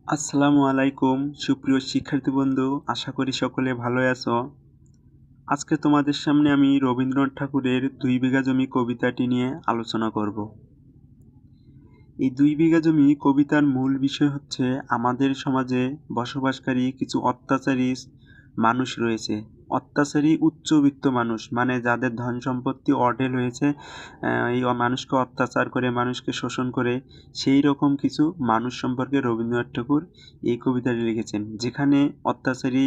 আসসালামু আলাইকুম সুপ্রিয় শিক্ষার্থী বন্ধু, আশা করি সকলে ভালো আছো। আজকে তোমাদের সামনে আমি রবীন্দ্রনাথ ঠাকুরের ২ বিঘা জমি কবিতাটি নিয়ে আলোচনা করব। এই ২ বিঘা জমি কবিতার মূল বিষয় হচ্ছে আমাদের সমাজে বসবাসকারী কিছু অত্যাচারী মানুষ রয়েছে। অত্যাচারী উচ্চবিত্ত মানুষ, মানে যাদের ধন সম্পত্তি অঢেল হয়েছে, এই মানুষকে অত্যাচার করে, মানুষকে শোষণ করে, সেই রকম কিছু মানুষ সম্পর্কে রবীন্দ্রনাথ ঠাকুর এই কবিতাটি লিখেছেন, যেখানে অত্যাচারী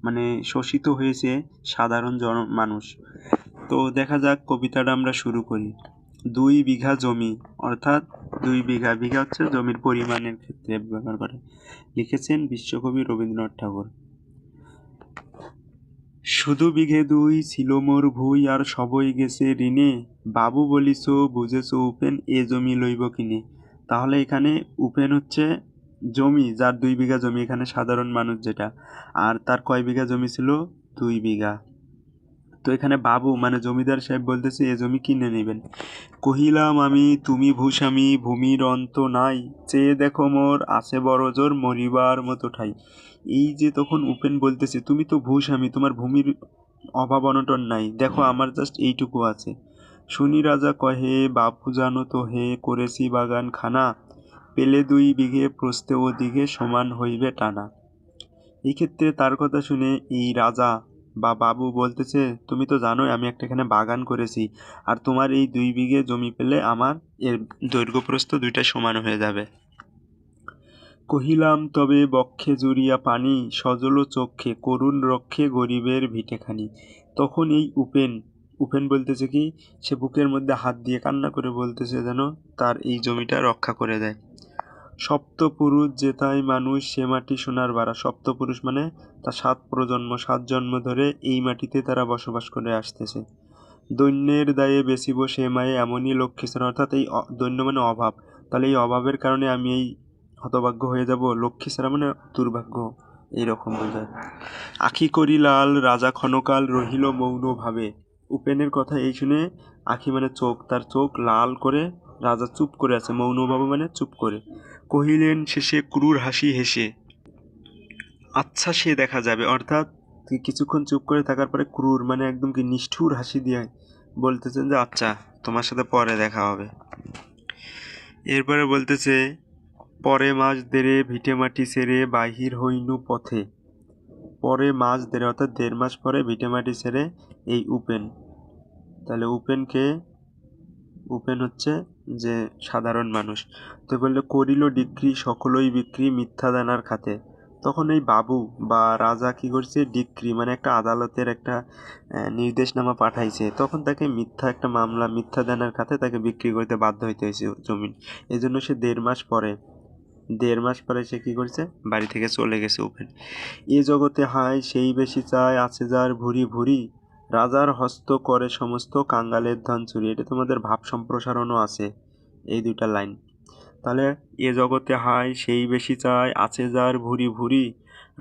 মানে শোষিত হয়েছে সাধারণ মানুষ। তো দেখা যাক, কবিতাটা আমরা শুরু করি। ২ বিঘা জমি, অর্থাৎ ২ বিঘা, বিঘা হচ্ছে জমির পরিমাণের ক্ষেত্রে ব্যবহার করে। লিখেছেন বিশ্বকবি রবীন্দ্রনাথ ঠাকুর। শুধু বিঘে দুই ছিল মোর ভুঁই, আর সবই গেছে ঋণে, বাবু বলিস বুঝেছ উপেন, এ জমি লইব কিনে। তাহলে এখানে উপেন হচ্ছে জমি, যার ২ বিঘা জমি, এখানে সাধারণ মানুষ যেটা, আর তার কয় বিঘা জমি ছিল? ২ বিঘা। তো এখানে বাবু মানে জমিদার সাহেব বলতেছে এ জমি কিনে নেবেন। কহিলাম আমি তুমি ভূস্বামী, ভূমির অন্ত নাই, চেয়ে দেখো মোর আছে বড় জোর, মরিবার মতো ঠাই। এই যে তখন উপেন বলতেছে তুমি তো ভূস্বামী, তোমার ভূমির অভাব অনটন নাই, দেখো আমার জাস্ট এইটুকু আছে। শুনি রাজা কহে বাপু জানো তো হে, করেছি বাগান খানা, পেলে ২ বিঘে প্রস্থে ও দিঘে, সমান হইবে টানা। এই ক্ষেত্রে তার কথা শুনে এই রাজা বা বাবু বলতেছে তুমি তো জানোই আমি একটা এখানে বাগান করেছি, আর তোমার এই ২ বিঘে জমি পেলে আমার এর দৈর্ঘ্য প্রস্থ দুইটা সমান হয়ে যাবে। কহিলাম তবে বক্ষে জুড়িয়া পানি, সজল চক্ষে করুণ রক্ষে গরিবের ভিটেখানি। তখন এই উপেন উপেন বলতেছে কি, সে বুকের মধ্যে হাত দিয়ে কান্না করে বলতেছে যেন তার এই জমিটা রক্ষা করে দেয়। সপ্তপুরুষ যেথায় মানুষ, সে মাটি সোনার বাড়া। সপ্তপুরুষ মানে তার ৭ প্রজন্ম, ৭ জন্ম ধরে এই মাটিতে তারা বসবাস করে আসতেছে। দৈন্যের দায়ে বেচিব সে মায়ে, এমনই লক্ষ্মী ছাড়া। অর্থাৎ এই দৈন্য মানে অভাব, তাহলে এই অভাবের কারণে আমি এই হতভাগ্য হয়ে যাব। লক্ষ্মী ছাড়া মানে দুর্ভাগ্য, এইরকম বোঝায়। আখি করি লাল রাজা ক্ষণকাল, রহিল মৌন ভাবে। উপেনের কথা এই শুনে, আখি মানে চোখ, তার চোখ লাল করে রাজা চুপ করে আছে, মৌনভাবে মানে চুপ করে। কহিলেন শেষে ক্রূর হাসি হেসে, আচ্ছা সে দেখা যাবে। অর্থাৎ কিছুক্ষণ চুপ করে থাকার পরে ক্রূর মানে একদম কি নিষ্ঠুর হাসি দিয়ে বলতেছেন যে আচ্ছা তোমার সাথে পরে দেখা হবে। এরপরে বলতেছে পরে মাস দেরে ভিটে মাটি ছেড়ে, বাহির হইনু পথে। পরে মাস দেরে অর্থাৎ ১.৫ মাস পরে ভিটে মাটি ছেড়ে এই উপেন। তাহলে উপেন হচ্ছে যে সাধারণ মানুষ। তো বললে করিল ডিক্রি সকলই বিক্রি, মিথ্যা দানার খাতে। তখন এই বাবু বা রাজা কি করছে, ডিক্রি মানে একটা আদালতের একটা নির্দেশনামা পাঠাইছে, তখন তাকে মিথ্যা একটা মামলা, মিথ্যা দানার খাতে তাকে বিক্রি করতে বাধ্য হইতে হয়েছে জমি। এজন্য সে ১.৫ মাস পরে সে কি করছে, বাড়ি থেকে চলে গেছে উপেন। এ জগতে হায় সেই বেশি চায়, আছে যার ভুরি ভুরি, রাজার হস্ত করে সমস্ত, কাঙ্গালের ধন চুরি। এটা তোমাদের ভাব সম্প্রসারণও আছে এই ২টা লাইন। তাহলে এ জগতে হায় সেই বেশি চায়, আছে যার ভুরি ভুরি,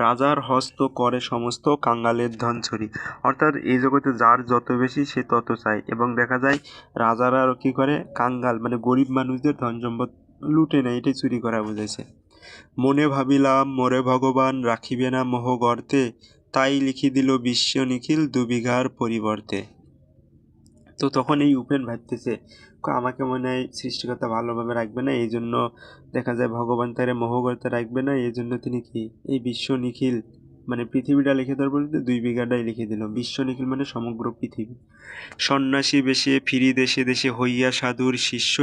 রাজার হস্ত করে সমস্ত, কাঙ্গালের ধন চুরি। অর্থাৎ এই জগতে যার যত বেশি সে তত চায়, এবং দেখা যায় রাজারা আরও কি করে, কাঙ্গাল মানে গরিব মানুষদের ধন সম্পদ লুটে নেয়, এটাই চুরি করা বুঝাইছে। মনে ভাবিলাম মোরে ভগবান রাখিবে না মোহ গর্তে, তাই লিখি দিল বিশ্ব নিখিল ২ বিঘার পরিবর্তে। তো তখন এই উপেন ভাবতেছে আমাকে মনে হয় সৃষ্টিকর্তা ভালোভাবে রাখবে না, এই জন্য দেখা যায় ভগবান তারে মোহ গর্তে রাখবে না, এই জন্য তিনি কি এই বিশ্ব নিখিল মানে পৃথিবীটা লিখে দেওয়ার বলতে ২ বিঘাটাই লিখে দিল। বিশ্ব নিখিল মানে সমগ্র পৃথিবী। সন্ন্যাসী বেশে ফিরি দেশে দেশে, হইয়া সাধুর শিষ্য,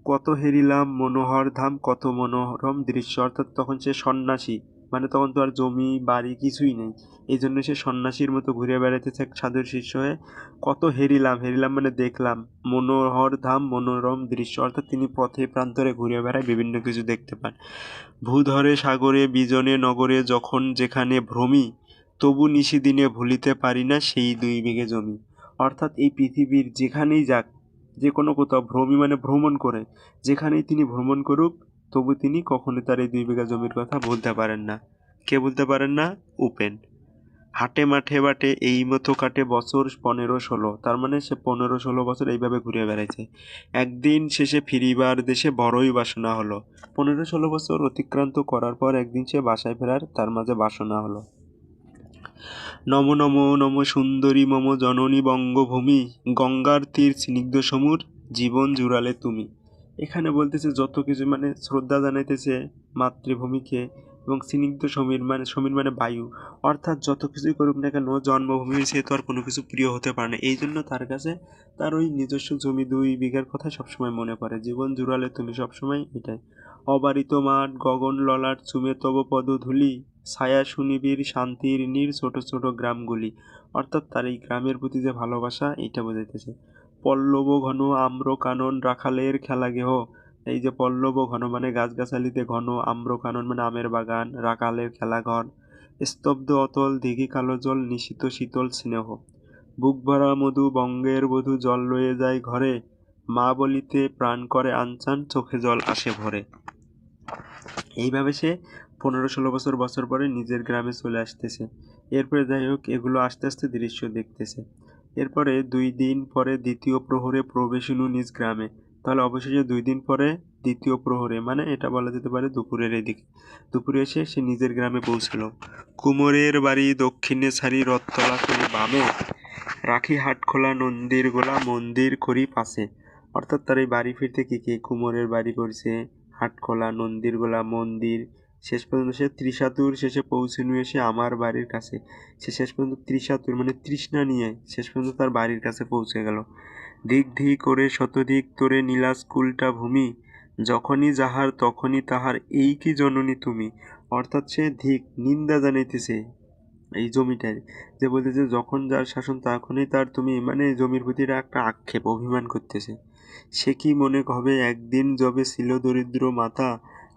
কত হেরিলাম মনোহর ধাম, কত মনোরম দৃশ্য। অর্থাৎ তখন সে সন্ন্যাসী, মানে তখন তো আর জমি বাড়ি কিছুই নেই, এই জন্য সে সন্ন্যাসীর মতো ঘুরে বেড়াইতেছে এক সাধুর শিষ্য হয়ে। কত হেরিলাম, হেরিলাম মানে দেখলাম, মনোহর ধাম মনোরম দৃশ্য, অর্থাৎ তিনি পথে প্রান্তরে ঘুরে বেড়ায়, বিভিন্ন কিছু দেখতে পান। ভূধরে সাগরে বিজনে নগরে, যখন যেখানে ভ্রমি, তবু নিশিদিনে ভুলিতে পারি না সেই ২ বিঘে জমি। অর্থাৎ এই পৃথিবীর যেখানেই যাক, যে কোনো কোথাও, ভ্রমি মানে ভ্রমণ করে, যেখানেই তিনি ভ্রমণ করুক, তবু তিনি কখনো তার এই ২ বিঘা জমির কথা ভুলতে পারেন না। কে বলতে পারেন না? উপেন। হাটে মাঠে বাটে এই মতো কাটে বছর 15-16, তার মানে সে 15-16 বছর এইভাবে ঘুরে বেড়াইছে। একদিন শেষে ফিরিবার দেশে বড়ই বাসনা হলো। 15-16 বছর অতিক্রান্ত করার পর একদিন সে বাসায় ফেরার তার মাঝে বাসনা হলো। নম নম নম সুন্দরী মম জননী বঙ্গভূমি, গঙ্গার তীর স্নিগ্ধ সমুর, জীবন জুড়ালে তুমি। এখানে বলতেছে যত কিছু মানে শ্রদ্ধা জানাইতেছে মাতৃভূমিকে, এবং স্নিগ্ধ সমীর মানে বায়ু, অর্থাৎ যত কিছুই করুক না কেন জন্মভূমির সে তো আর কোনো কিছু প্রিয় হতে পারে না। এই জন্য তার কাছে তার ওই নিজস্ব জমি 2 বিঘার কথা সবসময় মনে পড়ে। জীবন জুড়ালে তুমি সবসময় এটাই। অবারিত মাঠ গগন ললাট চুমে তব পদধূলি, ছায়া সুনিবিড় শান্তির নীড় ছোট ছোট গ্রামগুলি, অর্থাৎ তার এই গ্রামের প্রতি যে ভালোবাসা এইটা বোঝাইতেছে। পল্লব ঘন আম্র কানন রাখালের খেলা গেহ, এই যে পল্লব ঘন মানে গাছগাছালিতে ঘন, আম্র কানন মানে আমের বাগান, রাখালের খেলাঘর, স্তব্ধ অতল দিঘি কালো জল নিশীত শীতল স্নেহ, বুক ভরা মধু বঙ্গের বধূ জল লয়ে যায় ঘরে, মা বলিতে প্রাণ করে আনচান চোখে জল আসে ভরে। এইভাবে সে 15-16 বছর পরে নিজের গ্রামে চলে আসতেছে। এরপরে যাই হোক এগুলো আস্তে আস্তে দৃশ্য দেখতেছে। এরপরে 2 দিন পরে দ্বিতীয় প্রহরে প্রবেশিনু নিজ গ্রামে। তাহলে অবশেষে 2 দিন পরে দ্বিতীয় প্রহরে মানে এটা বলা যেতে পারে দুপুরের এদিকে, দুপুরে এসে সে নিজের গ্রামে পৌঁছল। কুমোরের বাড়ি দক্ষিণে ছাড়ি রথতলা করি বামে, রাখি হাটখোলা নন্দীর গোলা মন্দির করি পাশে। অর্থাৎ তার এই বাড়ি ফিরতে কি কুমোরের বাড়ি করছে, হাটখোলা নন্দীর গোলা মন্দির, শেষ পর্যন্ত সে ত্রিশাতুর শেষে পৌঁছানো এসে আমার বাড়ির কাছে। সে শেষ পর্যন্ত ত্রিশাতুর মানে তৃষ্ণা নিয়ে শেষ পর্যন্ত তার বাড়ির কাছে পৌঁছে গেল। দিক ধি করে শতদিক তোরে নীলাস কুলটা ভূমি, যখনই যাহার তখনই তাহার এই কি জননী তুমি। অর্থাৎ সে ধিক নিন্দা জানাইতেছে এই জমিটার, যে বলতেছে যখন যার শাসন তখনই তার তুমি, মানে জমির প্রতি একটা আক্ষেপ অভিমান করতেছে। সে কি মনে হবে একদিন যবে ছিল দরিদ্র মাতা,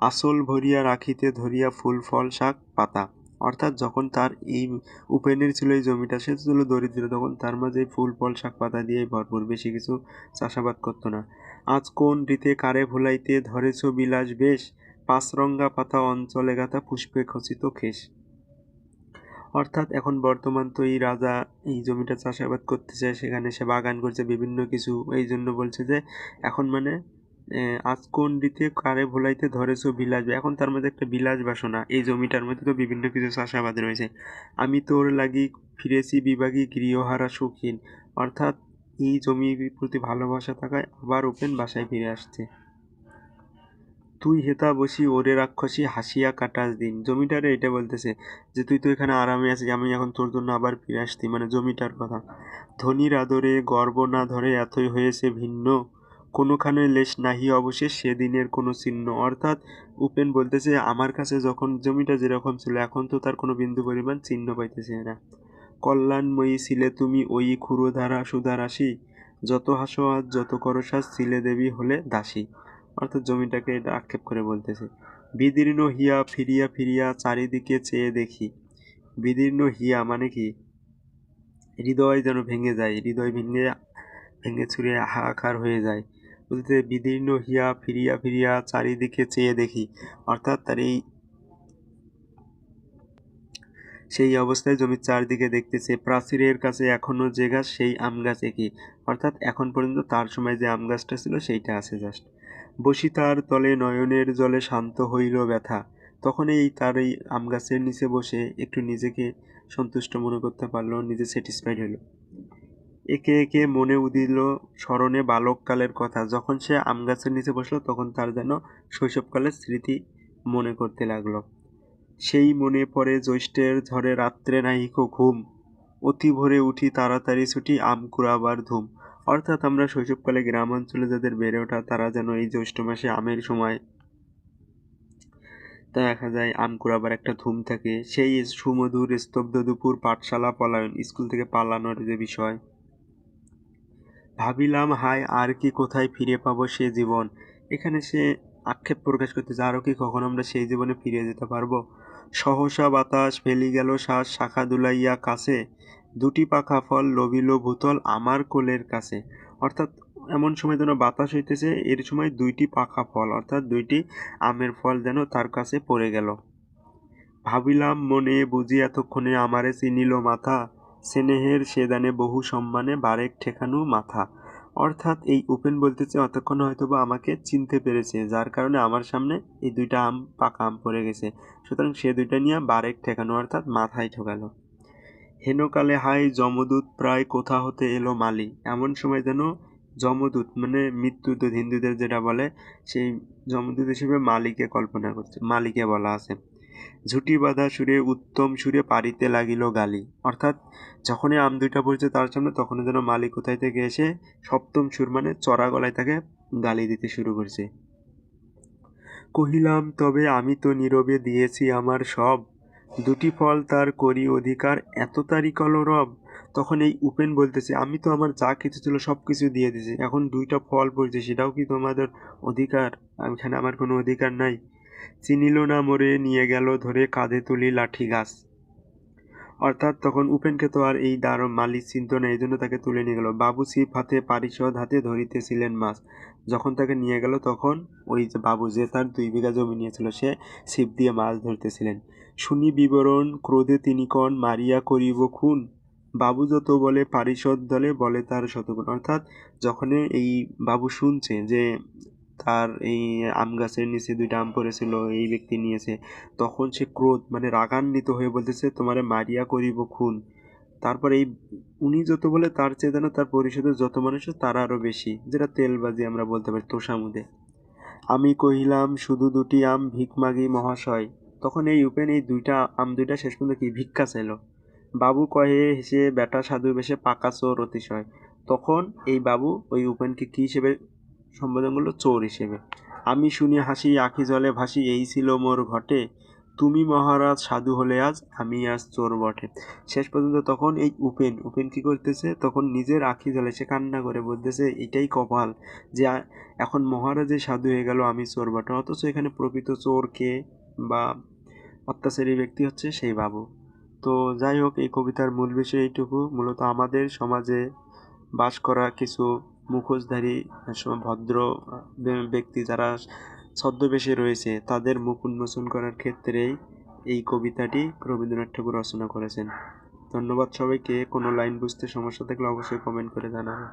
আসল ভরিয়া রাখিতে ধরিয়া ফুল ফল শাক পাতা। অর্থাৎ যখন তার এই উপেনের ছিল এই জমিটা, সে ছিল দরিদ্র, তখন তার মাঝে ফুল ফল শাক পাতা দিয়ে ভরপুর, বেশি কিছু চাষাবাদ করতো না। আজ কোন রীতে কারে ভুলাইতে ধরেছ বিলাস বেশ, পাঁচরঙ্গা পাতা অঞ্চলে গাথা পুষ্পে খচিত কেশ। অর্থাৎ এখন বর্তমান তো এই রাজা এই জমিটা চাষাবাদ করতেছে, সেখানে সে বাগান করছে বিভিন্ন কিছু, এই জন্য বলছে যে এখন মানে আজ কোন রীতে কারে ভোলাইতে ধরেছো বিলাস, এখন তার মধ্যে একটা বিলাস বাসনা, এই জমিটার মধ্যে তো বিভিন্ন কিছু চাষাবাদ রয়েছে। আমি তোর লাগি ফিরেছি বিভাগী গৃহহারা শৌখিন, অর্থাৎ এই জমির প্রতি ভালোবাসা থাকায় আবার ওপেন বাসায় ফিরে আসছে। তুই হেতা বসি ওরে রাক্ষসী হাসিয়া কাটাস দিন। জমিটারে এটা বলতেছে যে তুই তো এখানে আরামে আছিস, আমি এখন তোর জন্য আবার ফিরে আসছি, মানে জমিটার কথা। ধনির আদরে গর্ব না ধরে এতই হয়েছে ভিন্ন, কোনোখানে লেশ নাহি অবশেষ সেদিনের কোনো চিহ্ন। অর্থাৎ উপেন বলতেছে আমার কাছে যখন জমিটা যেরকম ছিল এখন তো তার কোনো বিন্দু পরিমাণ চিহ্ন পাইতেছে না। কল্যাণময়ী ছিলে তুমি ওই ক্ষুরধারা সুধারাশি, যত হাসো আজ যত করো সাজ ছিলে দেবী হলে দাসী। অর্থাৎ জমিটাকে এটা আক্ষেপ করে বলতেছে। বিদীর্ণ হিয়া ফিরিয়া ফিরিয়া চারিদিকে চেয়ে দেখি। বিদীর্ণ হিয়া মানে কি, হৃদয় যেন ভেঙে যায়, হৃদয় ভেঙে ভেঙে চুরে হাহাকার হয়ে যায়। বলতে বিদীর্ণ হিয়া ফিরিয়া ফিরিয়া চারিদিকে চেয়ে দেখি, অর্থাৎ তার এই সেই অবস্থায় জমির চারদিকে দেখতেছে, প্রাচীরের কাছে এখনো যে গাছ সেই আম গাছ একই, অর্থাৎ এখন পর্যন্ত তার সময় যে আম গাছটা ছিল সেইটা আছে জাস্ট। বসি তার তলে নয়নের জলে শান্ত হইল ব্যথা, তখন এই তার এই আম গাছের নিচে বসে একটু নিজেকে সন্তুষ্ট মনে করতে পারলো, নিজে স্যাটিসফাইড হলো। একে একে মনে উদিল স্মরণে বালককালের কথা, যখন সে আম গাছের নিচে বসলো তখন তার যেন শৈশবকালের স্মৃতি মনে করতে লাগলো। সেই মনে পড়ে জ্যৈষ্ঠের ঝড়ে রাত্রে নাহিকো ঘুম, অতি ভোরে উঠি তাড়াতাড়ি ছুটি আম কুড়াবার ধুম। অর্থাৎ আমরা শৈশবকালে গ্রাম অঞ্চলে যাদের বেড়ে ওঠা তারা যেন এই জ্যৈষ্ঠ মাসে আমের সময় দেখা যায় আম কুড়াবার একটা ধুম থাকে, সেই সুমধুর স্তব্ধ দুপুর, পাঠশালা পলায়ন, স্কুল থেকে পালানোর যে বিষয়। ভাবিলাম হায় আর কি কোথায় ফিরে পাবো সে জীবন। এখানে সে আক্ষেপ প্রকাশ করতেছে আরও কি কখনো আমরা সেই জীবনে ফিরে যেতে পারবো। সহসা বাতাস ফেলি গেল শ্বাস শাখা দুলাইয়া কাছে, দুটি পাখা ফল লবিল ভূতল আমার কোলের কাছে। অর্থাৎ এমন সময় যেন বাতাস হইতেছে, এর সময় 2টি পাখা ফল অর্থাৎ 2টি আমের ফল যেন তার কাছে পড়ে গেল। ভাবিলাম মনে বুঝি এতক্ষণে আমারে চিনিল মাথা, স্নেহের সেদানে বহু সম্মানে বারেক ঠেকানু মাথা। অর্থাৎ এই উপেন বলতেছে অতক্ষণে হয়তোবা আমাকে চিনতে পেরেছে, যার কারণে আমার সামনে এই দুইটা পাকা আম পড়ে গেছে, সুতরাং সে দুইটা নিয়ে বারেক ঠেকানো অর্থাৎ মাথায় ঠেকালো। হেনকালে হাই যমদূত প্রায় কোথা হতে এলো মালি, এমন সময় যেন যমদূত মানে মৃত্যুদূত হিন্দুদের যেটা বলে, সেই যমদূত হিসেবে মালিকে কল্পনা করছে, মালিকে বলা আছে। ঝুটি বাঁধা সুরে উত্তম সুরে পারিতে লাগিল গালি, অর্থাৎ যখনই আম দুইটা পড়ছে তার সামনে তখনই যেন মালিক কোথায় থেকে এসে সপ্তম সুর মানে চড়া গলায় তাকে গালি দিতে শুরু করছে। কহিলাম তবে আমি তো নীরবে দিয়েছি আমার সব, দুটি ফল তার করি অধিকার এত তারি কলরব। তখন এই উপেন বলতেছে আমি তো আমার যা কিছু ছিল সব কিছু দিয়ে দিয়েছি, এখন দুইটা ফল পড়ছে সেটাও কি তোমাদের অধিকার? এখানে আমার কোনো অধিকার নাই। চিনিল না মোরে নিয়ে গেল ধরে কাঁধে তুলি লাঠি গাছ। অর্থাৎ তখন উপেনকে তো আর এই দ্বার মালিক চিনত না, এই জন্য তাকে তুলে নিয়ে গেল। বাবু ছিপ হাতে পারিষদ হাতে ধরিতেছিলেন মাছ। যখন তাকে নিয়ে গেল তখন ওই যে বাবু যে তার 2 বিঘা জমি নিয়েছিল সে ছিপ দিয়ে মাছ ধরতেছিলেন। শুনি বিবরণ ক্রোধে তিনি কন মারিয়া করিব খুন, বাবু যত বলে পারিষদ দলে বলে তার শতগুণ। অর্থাৎ যখন এই বাবু শুনছে যে তার এই আম গাছের নিচে দুইটা আম পড়েছিল এই ব্যক্তি নিয়েছে, তখন সে ক্রোধ মানে রাগান্বিত হয়ে বলতেছে তোমারে মারিয়া করিব খুন। তারপর এই উনি যত বলে তার চেয়ে যেন তার পরিষদের যত মানুষ আছে তারা আরো বেশি, যেটা তেলবাজি আমরা বলতে পারি তোষামুদে। আমি কহিলাম শুধু দুটি আম ভিক মাগি মহাশয়। তখন এই উপেন এই আম দুইটা শেষ পর্যন্ত কি ভিক্ষা চাইল। বাবু কহে হেসে বেটা সাধু বেশে পাকা চোর অতিশয়। তখন এই বাবু ওই উপেনকে কি হিসেবে সম্বোধন করলো? চোর হিসেবে। আমি শুনি হাসি আঁখি জলে ভাসি এই ছিল মোর ঘটে, তুমি মহারাজ সাধু হলে আজ আমি আজ চোর বটে। শেষ পর্যন্ত তখন এই উপেন কি করতেছে, তখন নিজের আঁখি জলে সে কান্না করে বলতেছে এটাই কপাল যে এখন মহারাজের সাধু হয়ে গেল আমি চোর বটে। অথচ এখানে প্রকৃত চোর কে বা অত্যাচারী ব্যক্তি হচ্ছে সেই বাবু। তো যাই হোক, এই কবিতার মূল বিষয় এইটুকু, মূলত আমাদের সমাজে বাস করা কিছু মুখোশধারী ভদ্র ব্যক্তি যারা ছদ্মবেশে রয়েছে তাদের মুখ উন্মোচন করার ক্ষেত্রেই এই কবিতাটি রবীন্দ্রনাথ ঠাকুর রচনা করেছেন। ধন্যবাদ সবাইকে। কোনো লাইন বুঝতে সমস্যা থাকলে অবশ্যই কমেন্ট করে জানাবেন।